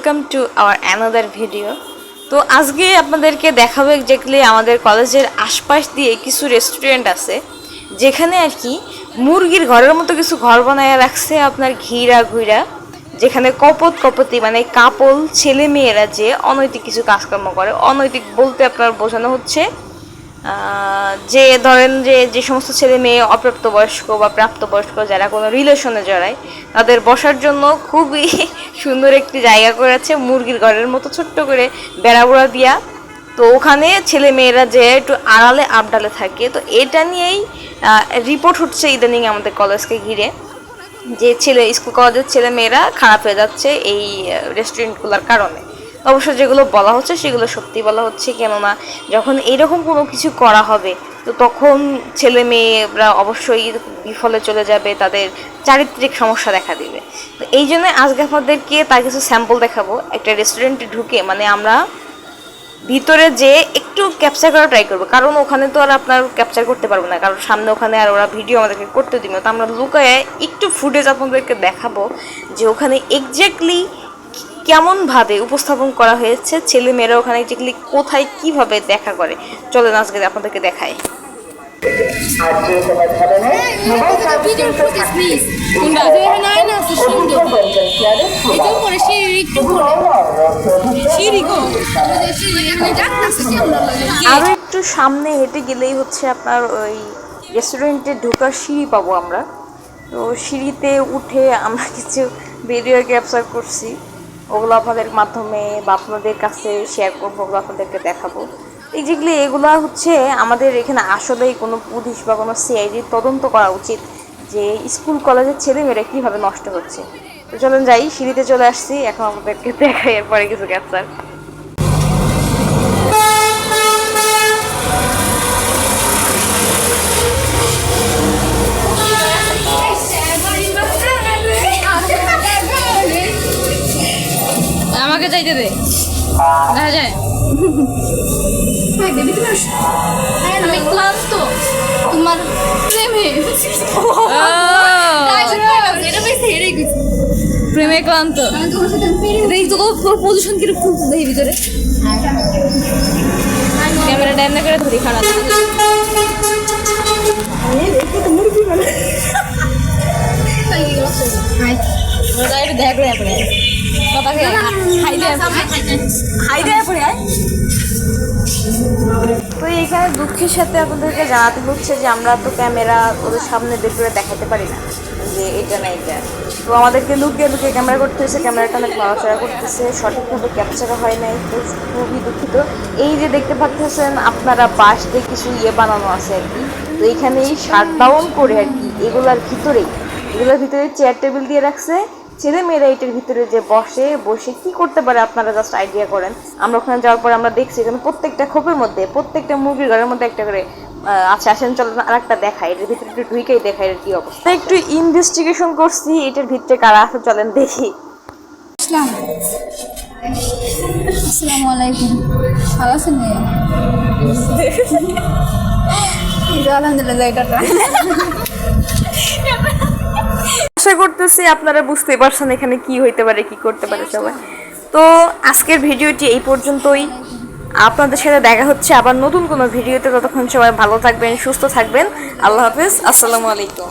Welcome to our another video. তো আজকে আপনাদেরকে দেখাবো এক্স্যাক্টলি আমাদের কলেজের আশপাশ দিয়ে কিছু রেস্টুরেন্ট আছে যেখানে আর কি মুরগির ঘরের মতো কিছু ঘর বানায় রাখছে আপনার ঘিরা ঘুরা, যেখানে কপতি মানে কাপল ছেলে মেয়েরা যে অনৈতিক কিছু কাজকর্ম করে। অনৈতিক বলতে আপনার বোঝানো হচ্ছে যে ধরেন যে সমস্ত ছেলে মেয়ে অপ্রাপ্তবয়স্ক বা প্রাপ্তবয়স্ক যারা কোনো রিলেশনে জড়ায় তাদের বসার জন্য খুবই সুন্দর একটি জায়গা করেছে, মুরগির ঘরের মতো ছোট্ট করে বেড়াবোড়া দিয়া। তো ওখানে ছেলে মেয়েরা যে একটু আড়ালে আবডালে থাকে। তো এটা নিয়েই রিপোর্ট হচ্ছে ইদানিং আমাদের কলেজকে ঘিরে, যে স্কুল কলেজের ছেলে মেয়েরা খারাপ হয়ে যাচ্ছে এই রেস্টুরেন্টগুলোর কারণে। অবশ্য যেগুলো বলা হচ্ছে সেগুলো সত্যি বলা হচ্ছে, কেননা যখন এইরকম কোনো কিছু করা হবে তো তখন ছেলে মেয়েরা অবশ্যই বিফলে চলে যাবে, তাদের চারিত্রিক সমস্যা দেখা দিবে। তো এই জন্য আজকে আপনাদেরকে তার কিছু স্যাম্পল দেখাবো। একটা রেস্টুরেন্টে ঢুকে মানে আমরা ভিতরে যে একটু ক্যাপচার করা ট্রাই করবো, কারণ ওখানে তো আর আপনার ক্যাপচার করতে পারবো না, কারণ সামনে ওখানে আর ওরা ভিডিও আমাদেরকে করতে দিবে না। তো আমরা লুকায় একটু ফুটেজ আপনাদেরকে দেখাবো যে ওখানে এক্স্যাক্টলি কেমনভাবে উপস্থাপন করা হয়েছে, ছেলে মেয়েরা ওখানে এক্স্যাক্টলি কোথায় কিভাবে দেখা করে। চলেন আজকে আপনাদেরকে দেখাই। আরো একটু সামনে হেঁটে গেলেই হচ্ছে আপনার ওই রেস্টুরেন্টে ঢোকার সিঁড়ি পাবো আমরা। তো সিঁড়িতে উঠে আমরা কিছু ভিডিও ক্যাপচার করছি, ওগুলো আপনাদের মাধ্যমে বা আপনাদের কাছে শেয়ার করবো, ওগুলো আপনাদেরকে দেখাবো। এক্স্যাক্টলি এগুলো হচ্ছে আমাদের এখানে আসলেই কোনো পুলিশ বা কোনো সিআইডির তদন্ত করা উচিত যে স্কুল কলেজের ছেলেমেয়েরা কীভাবে নষ্ট হচ্ছে। তো চলেন যাই, সিঁড়িতে চলে আসছি, এখন আমাদেরকে দেখাই এরপরে কিছু ক্যাপচার। আমাকে যাইতে দে, দেখা যায় আমি ক্লান্ত তোমার প্রেমে ক্লান্ত। পজিশন কিরকম খুলতে দেখি ভিতরে, ক্যামেরা ডাইনা করে ধরি খারাপ তো এইখানে দুঃখের সাথে আপনাদেরকে জানাতে হচ্ছে যে আমরা তো ক্যামেরা ওদের সামনে বের করে দেখাতে পারি না যে এটা না এটা। তো আমাদেরকে লুকিয়ে লুকিয়ে ক্যামেরা করতে হয়েছে, ক্যামেরাটা অনেক নড়াচড়া করতেছে, সঠিকভাবে ক্যাপচার হয় নাই। তো খুবই দুঃখিত। এই যে দেখতে পাচ্ছেন আপনারা বাঁশ দিয়ে কিছু বানানো আছে আর কি। তো এইখানেই শাটডাউন করে আর কি এগুলোর ভিতরে চেয়ার টেবিল দিয়ে রাখছে। ছেলে মেয়েরা এটার ভিতরে যে বসে কি করতে পারে আপনারা জাস্ট আইডিয়া করেন। আমরা ওখানে যাওয়ার পরে আমরা দেখছি এখানে প্রত্যেকটা খোপের মধ্যে, প্রত্যেকটা মুরগির ঘরের মধ্যে একটা করে আচ্ছা আসেন চলেন আর একটা দেখাই, এটার ভিতরে একটু ঢুকেই দেখাই এর কি অবস্থা। একটু ইনভেস্টিগেশন করছি এটার ভিতরে কারা আছে, চলেন দেখি। আসসালামু আলাইকুম, ভালো আছেন? আলহামদুলিল্লাহ। এটা আশা করতেছি আপনারা বুঝতে পারছেন এখানে কি হইতে পারে, কি করতে পারে সবাই। তো আজকের ভিডিওটি এই পর্যন্তই। আপনাদের সাথে দেখা হচ্ছে আবার নতুন কোনো ভিডিওতে। ততক্ষণ সবাই ভালো থাকবেন, সুস্থ থাকবেন। আল্লাহ হাফেজ, আসসালামু আলাইকুম।